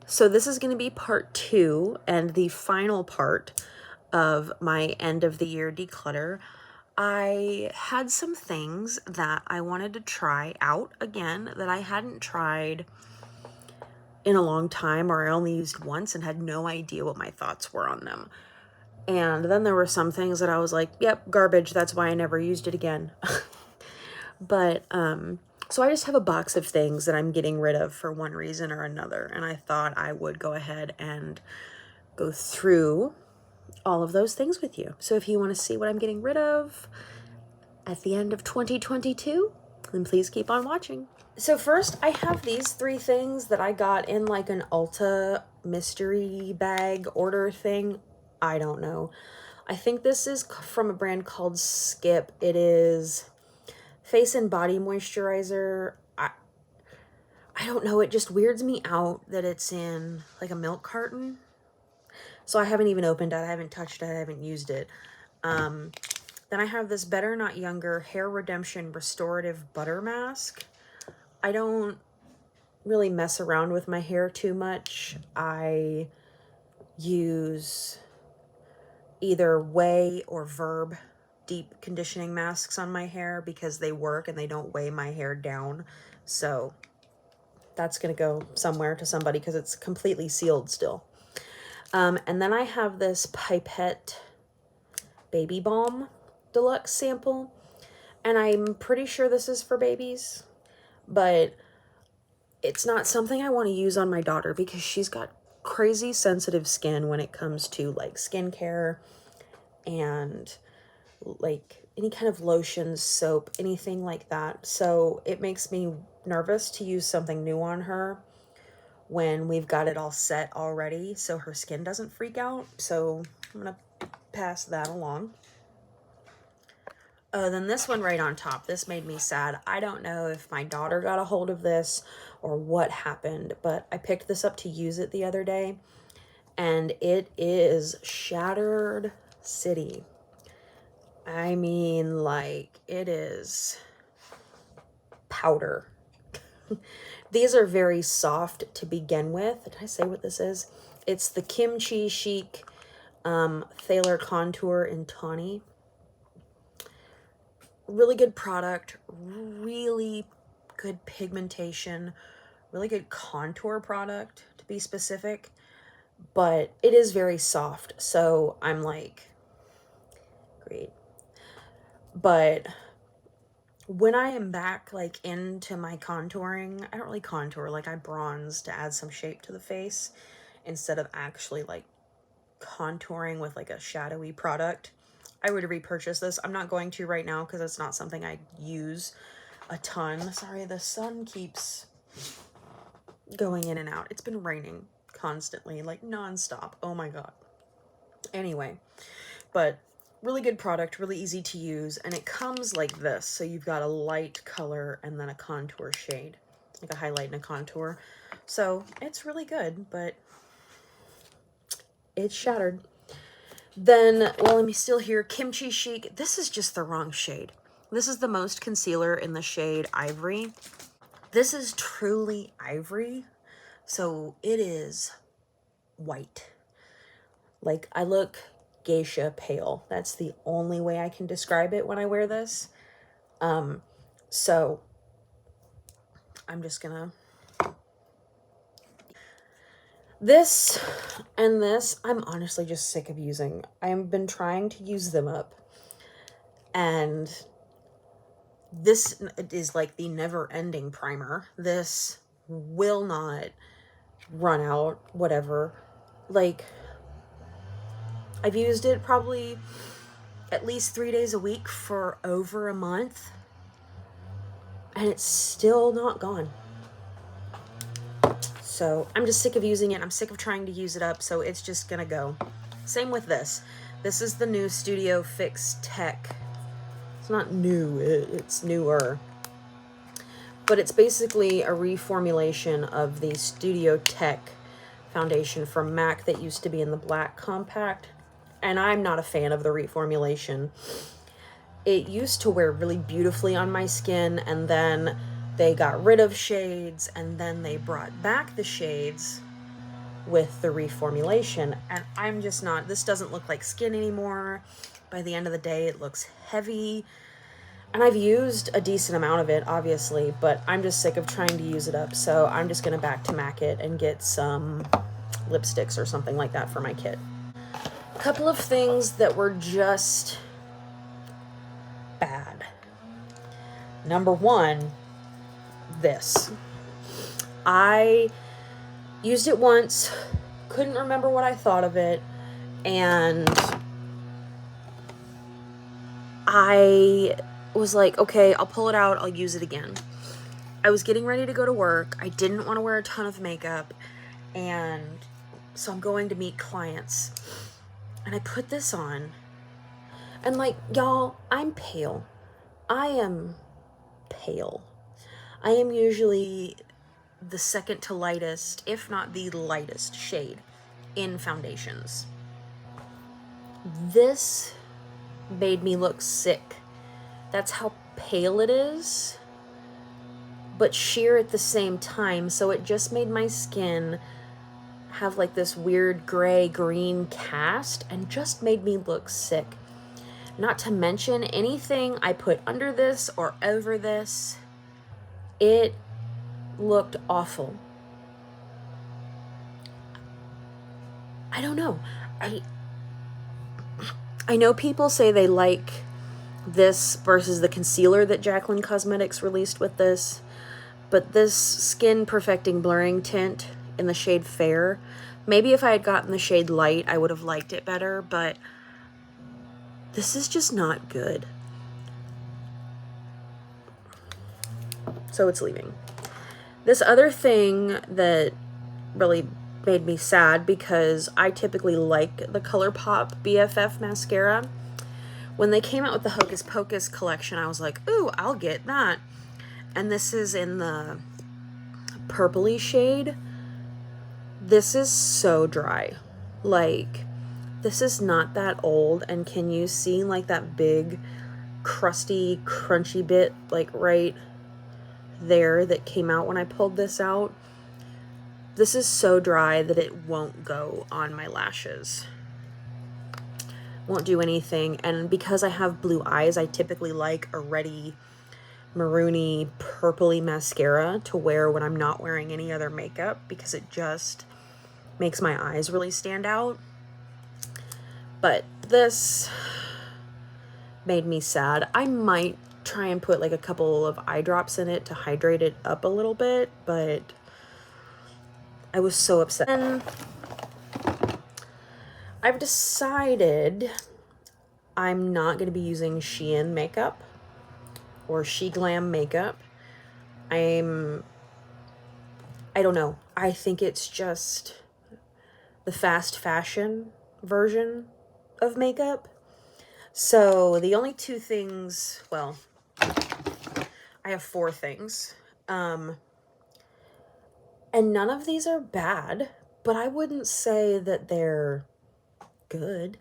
So this is going to be part 2 and the final part of my end of the year declutter. I had some things that I wanted to try out again that I hadn't tried in a long time, or I only used once and had no idea what my thoughts were on them. And then there were some things that I was like, yep, garbage, that's why I never used it again. But so I just have a box of things that I'm getting rid of for one reason or another, and I thought I would go ahead and go through all of those things with you. So if you want to see what I'm getting rid of at the end of 2022, then please keep on watching. So first, I have these 3 things that I got in like an Ulta mystery bag order thing. I don't know. I think this is from a brand called Skip. It is face and body moisturizer. I don't know, it just weirds me out that it's in like a milk carton. So I haven't even opened it, I haven't touched it, I haven't used it. Then I have this Better Not Younger Hair Redemption Restorative Butter Mask. I don't really mess around with my hair too much. I use either Way or Verb deep conditioning masks on my hair because they work and they don't weigh my hair down. So that's going to go somewhere to somebody because it's completely sealed still. And then I have this Pipette Baby Balm Deluxe sample. And I'm pretty sure this is for babies. But it's not something I want to use on my daughter because she's got crazy sensitive skin when it comes to like skincare and like any kind of lotions, soap, anything like that. So it makes me nervous to use something new on her when we've got it all set already so her skin doesn't freak out. So I'm gonna pass that along. Then this one right on top, this made me sad. I don't know if my daughter got a hold of this or what happened, but I picked this up to use it the other day, and it is Shattered City. I mean, like, it is powder. These are very soft to begin with. Did I say what this is? It's the Kimchi Chic Thaler Contour in Tawny. Really good product, really good pigmentation, really good contour product to be specific, but it is very soft. So I'm like, great. But when I am back like into my contouring, I don't really contour, like I bronze to add some shape to the face instead of actually like contouring with like a shadowy product. I would repurchase this. I'm not going to right now because it's not something I use a ton. Sorry, the sun keeps going in and out. It's been raining constantly, like nonstop. Oh my god. Anyway, but really good product, really easy to use, and it comes like this. So you've got a light color and then a contour shade, like a highlight and a contour. So it's really good, but it's shattered. Then, well, let me still hear Kimchi Chic. This is just the wrong shade. This is the most concealer in the shade Ivory. This is truly ivory, so it is white. Like, I look geisha pale. That's the only way I can describe it when I wear this. So I'm just gonna... This and this, I'm honestly just sick of using. I've been trying to use them up. And this is like the never-ending primer. This will not run out, whatever. Like, I've used it probably at least 3 days a week for over a month. And it's still not gone. So I'm just sick of using it. I'm sick of trying to use it up, so it's just gonna go. Same with this. This is the new Studio Fix Tech. It's not new, it's newer. But it's basically a reformulation of the Studio Tech foundation from MAC that used to be in the black compact. And I'm not a fan of the reformulation. It used to wear really beautifully on my skin, and then they got rid of shades, and then they brought back the shades, with the reformulation, and I'm just not, this doesn't look like skin anymore. By the end of the day, it looks heavy, and I've used a decent amount of it, obviously, but I'm just sick of trying to use it up, so I'm just gonna back to MAC it and get some lipsticks or something like that for my kit. A couple of things that were just bad. Number one, this. I used it once, couldn't remember what I thought of it, and I was like, okay, I'll pull it out, I'll use it again. I was getting ready to go to work. I didn't want to wear a ton of makeup, and so I'm going to meet clients. And I put this on, and like, y'all, I'm pale. I am pale. I am usually the second to lightest, if not the lightest shade in foundations. This made me look sick. That's how pale it is, but sheer at the same time. So it just made my skin have like this weird gray-green cast and just made me look sick. Not to mention anything I put under this or over this, it looked awful. I don't know. I know people say they like this versus the concealer that Jaclyn Cosmetics released with this, but this Skin Perfecting Blurring Tint in the shade Fair, maybe if I had gotten the shade Light, I would have liked it better, but this is just not good. So it's leaving. This other thing that really made me sad, because I typically like the ColourPop BFF mascara. When they came out with the Hocus Pocus collection, I was like, ooh, I'll get that. And this is in the purpley shade. This is so dry. Like, this is not that old, and can you see like that big crusty crunchy bit like right there that came out when I pulled this out? This is so dry that it won't go on my lashes. Won't do anything. And because I have blue eyes, I typically like a reddy, maroony, purpley mascara to wear when I'm not wearing any other makeup, because it just makes my eyes really stand out. But this made me sad. I might try and put like a couple of eye drops in it to hydrate it up a little bit, but I was so upset. And I've decided I'm not going to be using Shein makeup or She Glam makeup. I don't know. I think it's just the fast fashion version of makeup. So the only two things, well, I have four things. And none of these are bad, but I wouldn't say that they're good.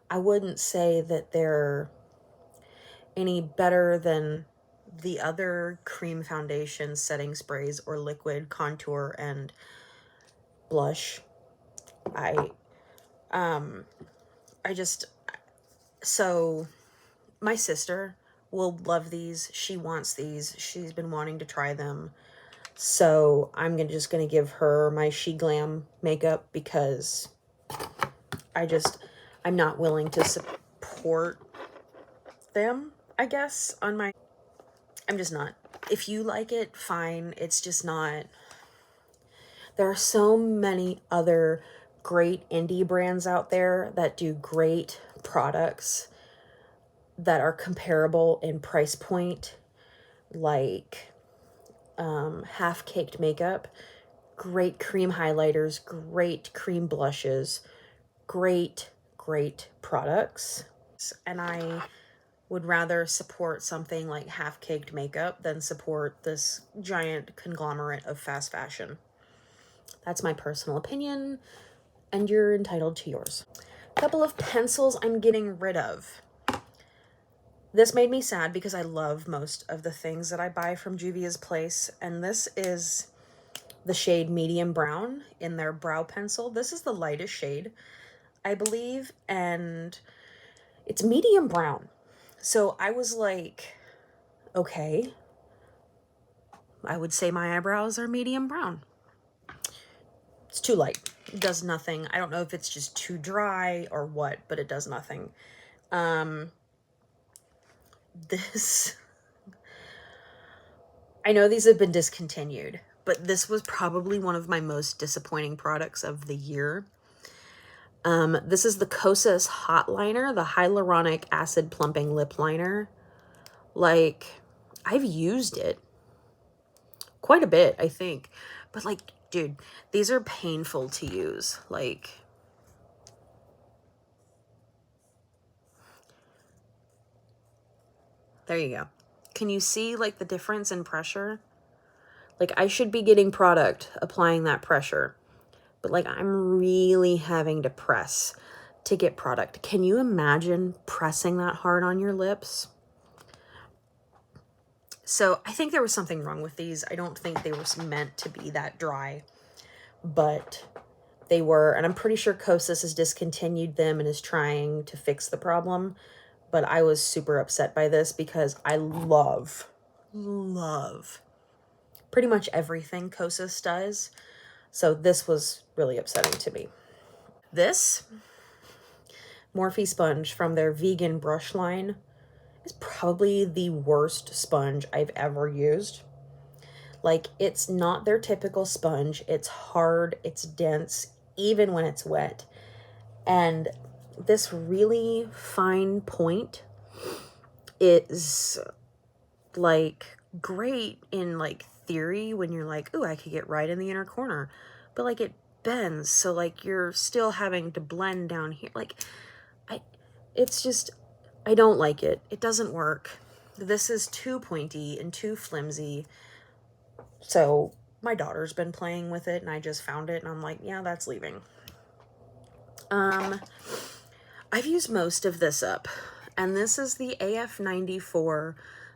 I wouldn't say that they're any better than the other cream foundation, setting sprays, or liquid contour and blush. So my sister will love these. She wants these. She's been wanting to try them. So I'm just gonna give her my She Glam makeup, because I'm not willing to support them, I guess, on my, I'm just not. If you like it, fine. It's just not. There are so many other great indie brands out there that do great products that are comparable in price point, like Half Caked Makeup, great cream highlighters, great cream blushes, great products. And I would rather support something like Half Caked Makeup than support this giant conglomerate of fast fashion. That's my personal opinion, and you're entitled to yours. A couple of pencils I'm getting rid of. This made me sad because I love most of the things that I buy from Juvia's Place, and this is the shade Medium Brown in their brow pencil. This is the lightest shade, I believe, and it's medium brown. So I was like, okay, I would say my eyebrows are medium brown. It's too light. It does nothing. I don't know if it's just too dry or what, but it does nothing. This, I know these have been discontinued, but this was probably one of my most disappointing products of the year. This is the Kosas Hot Liner, the Hyaluronic Acid Plumping Lip Liner. Like, I've used it quite a bit, I think. But, like, dude, these are painful to use. Like, there you go. Can you see, like, the difference in pressure? Like, I should be getting product applying that pressure. But, like, I'm really having to press to get product. Can you imagine pressing that hard on your lips? So I think there was something wrong with these. I don't think they were meant to be that dry, but they were. And I'm pretty sure Kosas has discontinued them and is trying to fix the problem. But I was super upset by this because I love pretty much everything Kosas does. So this was really upsetting to me. This Morphe sponge from their vegan brush line is probably the worst sponge I've ever used. Like, it's not their typical sponge. It's hard, it's dense, even when it's wet. And this really fine point is, like, great in, like, theory when you're like, ooh, I could get right in the inner corner. But, like, it bends, so, like, you're still having to blend down here. Like, it's just, I don't like it. It doesn't work. This is too pointy and too flimsy. So my daughter's been playing with it and I just found it and I'm like, yeah, that's leaving. I've used most of this up, and this is the AF94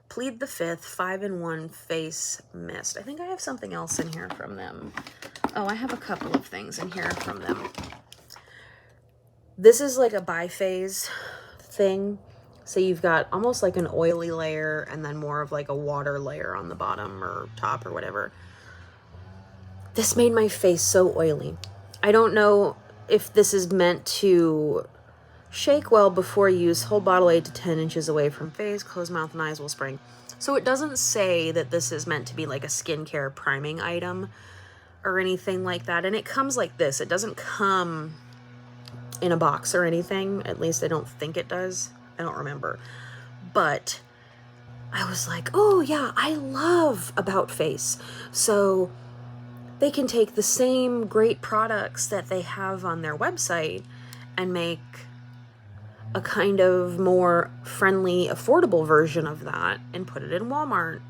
Plead the 5th 5-in-1 Face Mist. I think I have something else in here from them. Oh, I have a couple of things in here from them. This is like a biphase thing. So you've got almost like an oily layer and then more of like a water layer on the bottom or top or whatever. This made my face so oily. I don't know if this is meant to shake well before use. Hold bottle 8 to 10 inches away from face. Close mouth and eyes will spring. So it doesn't say that this is meant to be like a skincare priming item or anything like that. And it comes like this. It doesn't come in a box or anything. At least I don't think it does. I don't remember. But I was like, oh yeah, I love About Face. So they can take the same great products that they have on their website and make a kind of more friendly, affordable version of that and put it in Walmart.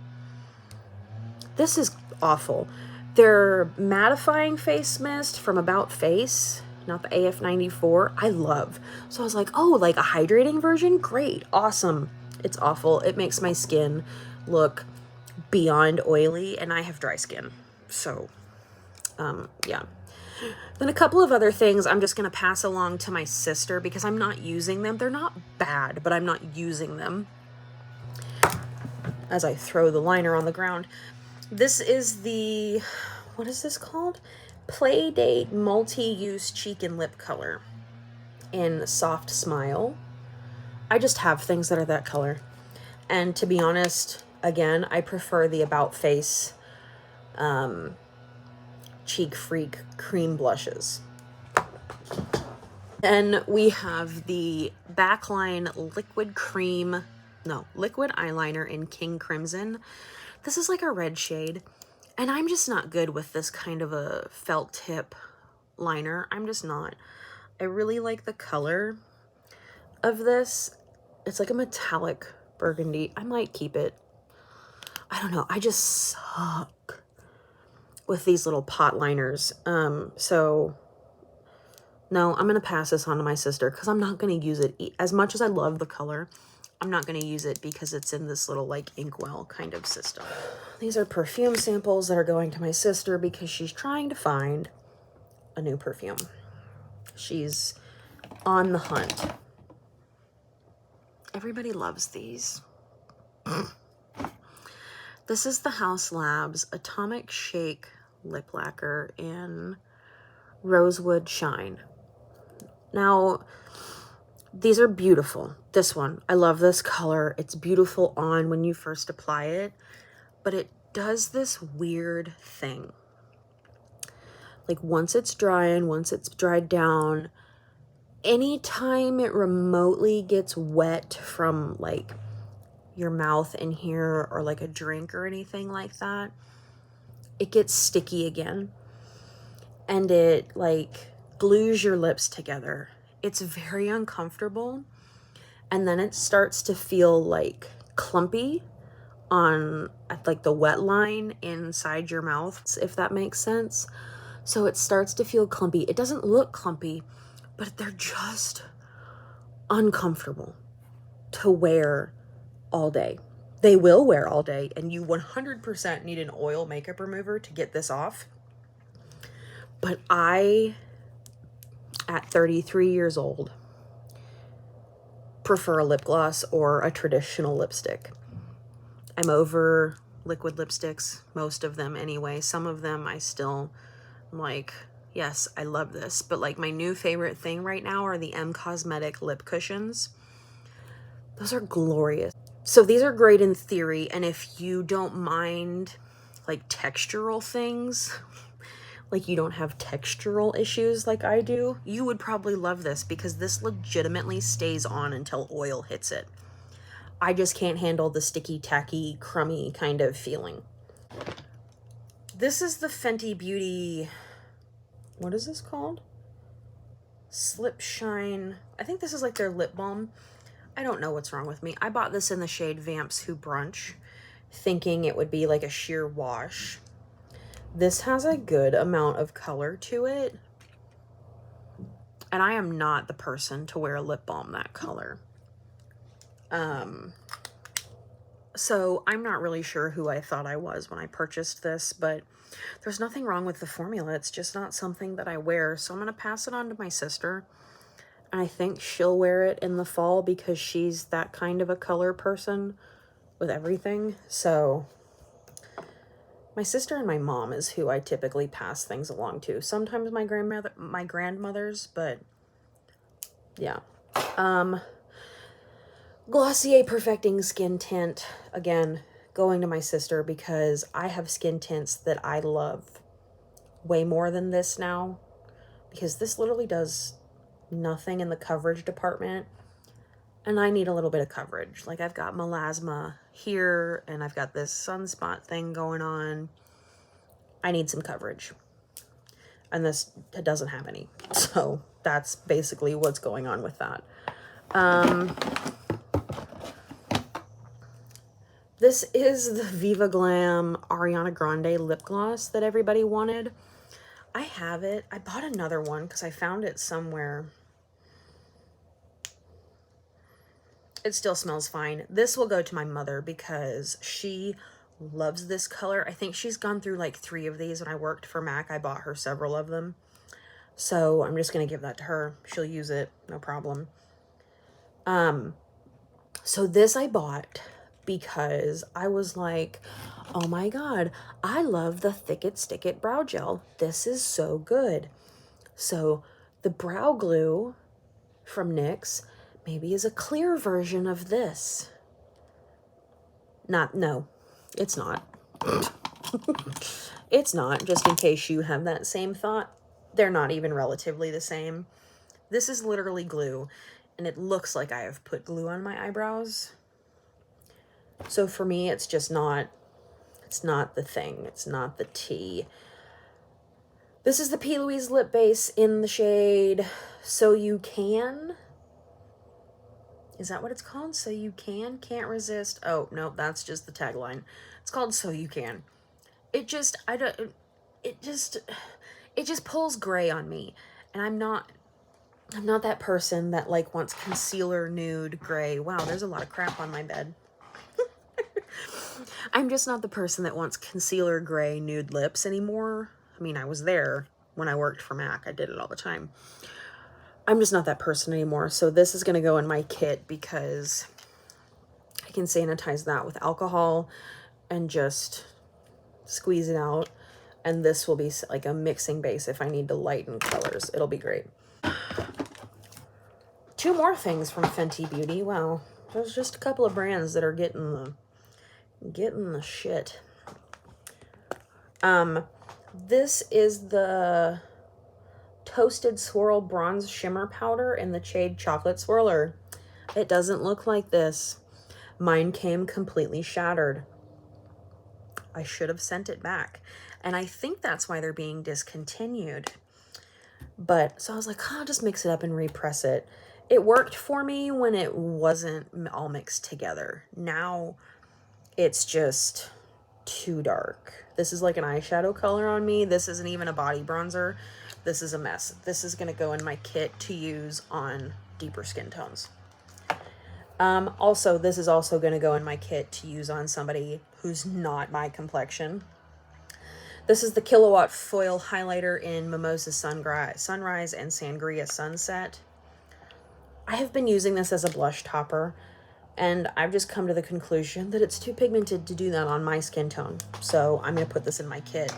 This is awful. Their mattifying face mist from About Face, not the AF94, I love. So I was like, oh, like a hydrating version? Great, awesome. It's awful. It makes my skin look beyond oily, and I have dry skin. So, yeah. Then a couple of other things I'm just going to pass along to my sister because I'm not using them. They're not bad, but I'm not using them. As I throw the liner on the ground. This is the, what is this called? Playdate Multi-Use Cheek and Lip Color in Soft Smile. I just have things that are that color. And to be honest, again, I prefer the About Face Cheek Freak cream blushes. Then we have the Backline liquid eyeliner in King Crimson. This is like a red shade, and I'm just not good with this kind of a felt tip liner. I'm just not. I really like the color of this. It's like a metallic burgundy. I might keep it. I don't know. I just suck with these little pot liners. So no, I'm going to pass this on to my sister because I'm not going to use it. As much as I love the color, I'm not going to use it because it's in this little like inkwell kind of system. These are perfume samples that are going to my sister because she's trying to find a new perfume. She's on the hunt. Everybody loves these. This is the House Labs Atomic Shake Lip Lacquer in Rosewood Shine. Now, these are beautiful. This one, I love this color. It's beautiful on when you first apply it, but it does this weird thing. Like once it's dry and once it's dried down, anytime it remotely gets wet from like your mouth in here or like a drink or anything like that, it gets sticky again and it like glues your lips together. It's very uncomfortable, and then it starts to feel like clumpy on like the wet line inside your mouth, if that makes sense. So it starts to feel clumpy. It doesn't look clumpy, but they're just uncomfortable to wear all day. They will wear all day, and you 100% need an oil makeup remover to get this off. But I, at 33 years old, prefer a lip gloss or a traditional lipstick. I'm over liquid lipsticks, most of them anyway. Some of them I still like, yes, I love this. But like my new favorite thing right now are the M Cosmetic lip cushions. Those are glorious. So these are great in theory, and if you don't mind like textural things, like you don't have textural issues like I do, you would probably love this because this legitimately stays on until oil hits it. I just can't handle the sticky, tacky, crummy kind of feeling. This is the Fenty Beauty, what is this called? Slip Shine. I think this is like their lip balm. I don't know what's wrong with me. I bought this in the shade Vamps Who Brunch, thinking it would be like a sheer wash. This has a good amount of color to it, and I am not the person to wear a lip balm that color. So I'm not really sure who I thought I was when I purchased this, but there's nothing wrong with the formula. It's just not something that I wear. So I'm going to pass it on to my sister. And I think she'll wear it in the fall because she's that kind of a color person with everything. So my sister and my mom is who I typically pass things along to. Sometimes my grandmothers, but yeah. Glossier Perfecting Skin Tint, again, going to my sister because I have skin tints that I love way more than this now, because this literally does nothing in the coverage department, and I need a little bit of coverage. Like I've got melasma here, and I've got this sunspot thing going on. I need some coverage, and this doesn't have any, so that's basically what's going on with that. This is the Viva Glam Ariana Grande lip gloss that everybody wanted. I have it. I bought another one because I found it somewhere. It still smells fine. This will go to my mother because she loves this color. I think she's gone through like 3 of these. When I worked for MAC, I bought her several of them. So I'm just going to give that to her. She'll use it, no problem. So this I bought because I was like, oh my God, I love the Thick It Stick It brow gel. This is so good. So the brow glue from NYX maybe is a clear version of this. No, it's not. It's not, just in case you have that same thought. They're not even relatively the same. This is literally glue, and it looks like I have put glue on my eyebrows. So for me, it's just not, it's not the thing. It's not the tea. This is the P. Louise lip base in the shade So You Can. Is that what it's called? So You Can? Can't Resist. Oh, no, that's just the tagline. It's called So You Can. It just pulls gray on me. And I'm not I'm not that person that like wants concealer nude gray. Wow, there's a lot of crap on my bed. I'm just not the person that wants concealer gray nude lips anymore. I mean, I was there when I worked for MAC. I did it all the time. I'm just not that person anymore. So this is going to go in my kit because I can sanitize that with alcohol and just squeeze it out. And this will be like a mixing base if I need to lighten colors. It'll be great. 2 more things from Fenty Beauty. Wow. There's just a couple of brands that are getting the shit. This is the Toasted Swirl Bronze Shimmer Powder in the shade Chocolate Swirler. It doesn't look like this. Mine came completely shattered. I should have sent it back. And I think that's why they're being discontinued. But, so I was like, oh, I'll just mix it up and repress it. It worked for me when it wasn't all mixed together. Now, it's just too dark. This is like an eyeshadow color on me. This isn't even a body bronzer. This is a mess. This is going to go in my kit to use on deeper skin tones. Also, this is also going to go in my kit to use on somebody who's not my complexion. This is the Killawatt Foil Highlighter in Mimosa Sunrise and Sangria Sunset. I have been using this as a blush topper, and I've just come to the conclusion that it's too pigmented to do that on my skin tone. So I'm going to put this in my kit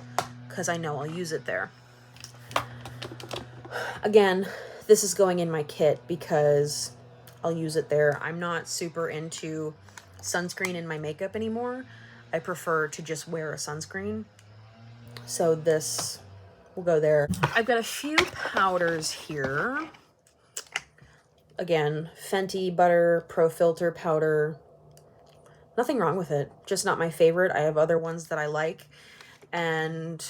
because I know I'll use it there. Again, this is going in my kit because I'll use it there. I'm not super into sunscreen in my makeup anymore. I prefer to just wear a sunscreen. So this will go there. I've got a few powders here. Again, Fenty Butter Pro Filter powder. Nothing wrong with it, just not my favorite. I have other ones that I like, and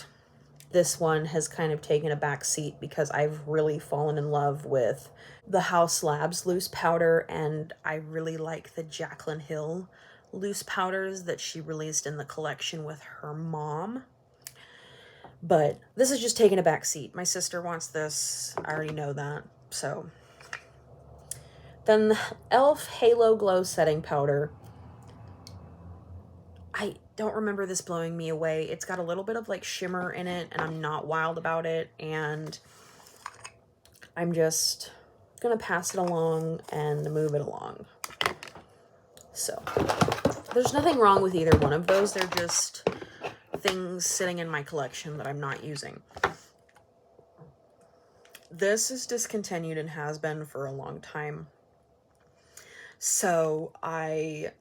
this one has kind of taken a back seat because I've really fallen in love with the House Labs loose powder, and I really like the Jaclyn Hill loose powders that she released in the collection with her mom. But this is just taking a back seat. My sister wants this. I already know that, so. Then the e.l.f. Halo Glow Setting Powder. I don't remember this blowing me away. It's got a little bit of like shimmer in it, and I'm not wild about it, and I'm just gonna pass it along and move it along. So there's nothing wrong with either one of those. They're just things sitting in my collection that I'm not using. This is discontinued and has been for a long time. So I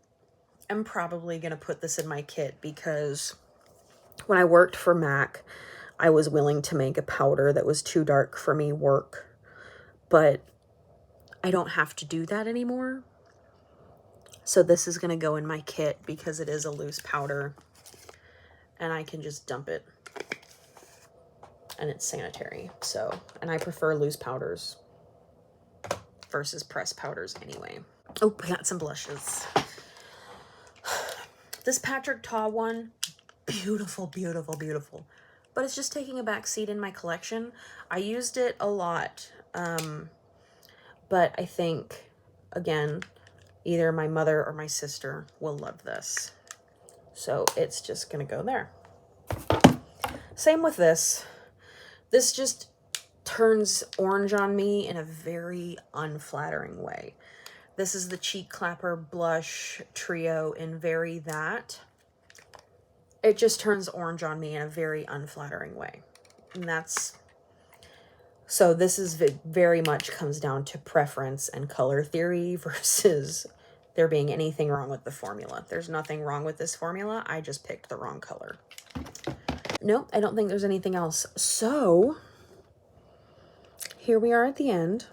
am probably going to put this in my kit because when I worked for MAC, I was willing to make a powder that was too dark for me work. But I don't have to do that anymore. So this is going to go in my kit because it is a loose powder. And I can just dump it. And it's sanitary. So, and I prefer loose powders versus pressed powders anyway. Oh, I got some blushes. This Patrick Ta one, beautiful, beautiful, beautiful. But it's just taking a back seat in my collection. I used it a lot. But I think, again, either my mother or my sister will love this. So it's just going to go there. Same with this. This just turns orange on me in a very unflattering way. This is the Cheek Clapper Blush Trio in Very That. It just turns orange on me in a very unflattering way. And that's... So this is very much comes down to preference and color theory versus there being anything wrong with the formula. There's nothing wrong with this formula. I just picked the wrong color. Nope, I don't think there's anything else. So here we are at the end.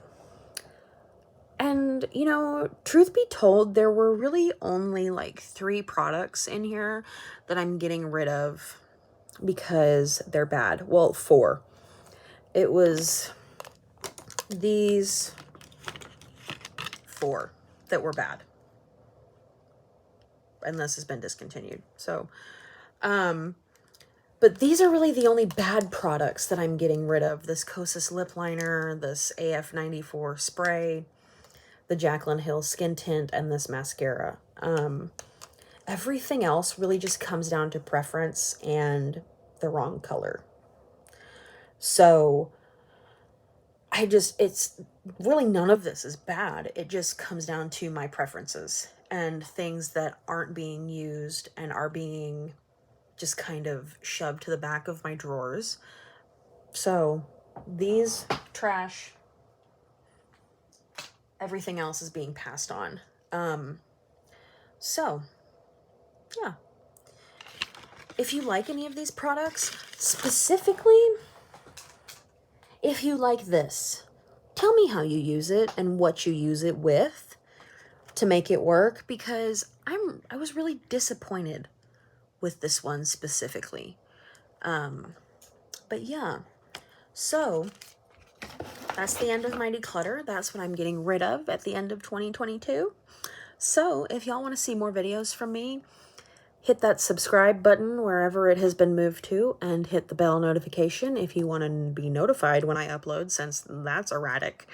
And, you know, truth be told, there were really only like 3 products in here that I'm getting rid of because they're bad. Well, 4. It was these 4 that were bad. And this has been discontinued. So, But these are really the only bad products that I'm getting rid of. This Kosas lip liner, this AF94 spray, the Jaclyn Hill skin tint, and this mascara. Everything else really just comes down to preference and the wrong color. So it's really, none of this is bad. It just comes down to my preferences and things that aren't being used and are being just kind of shoved to the back of my drawers. So these trash, everything else is being passed on. So yeah, if you like any of these products, specifically if you like this, tell me how you use it and what you use it with to make it work, because I was really disappointed with this one specifically. But yeah, so that's the end of my declutter. That's what I'm getting rid of at the end of 2022. So if y'all want to see more videos from me, hit that subscribe button wherever it has been moved to, and hit the bell notification if you want to be notified when I upload, since that's erratic.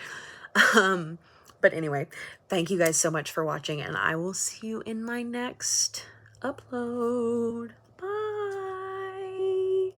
But anyway, thank you guys so much for watching, and I will see you in my next upload.